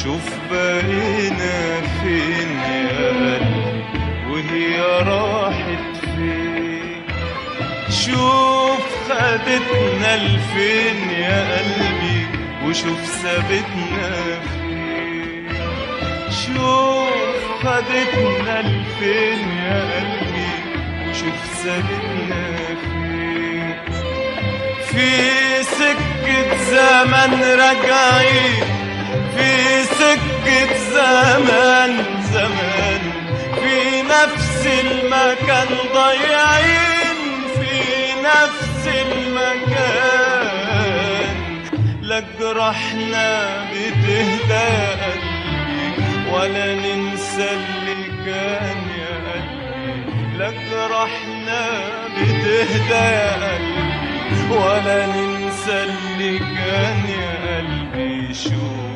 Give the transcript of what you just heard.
شوف بقينا فين يا قلبي وهي راحت فين. شوف خدتنا لفين يا قلبي وشوف سابتنا فين. شوف خدتنا لفين يا قلبي وشوف سابتنا فين. في سكة زمن راجعين، في سكة زمان زمان، في نفس المكان ضايعين، في نفس المكان. لا جرحنا بتهدى يا قلبي ولا ننسى اللي كان يا قلبي. لا جرحنا بتهدى يا قلبي ولا ننسى اللي كان يا قلبي. شوف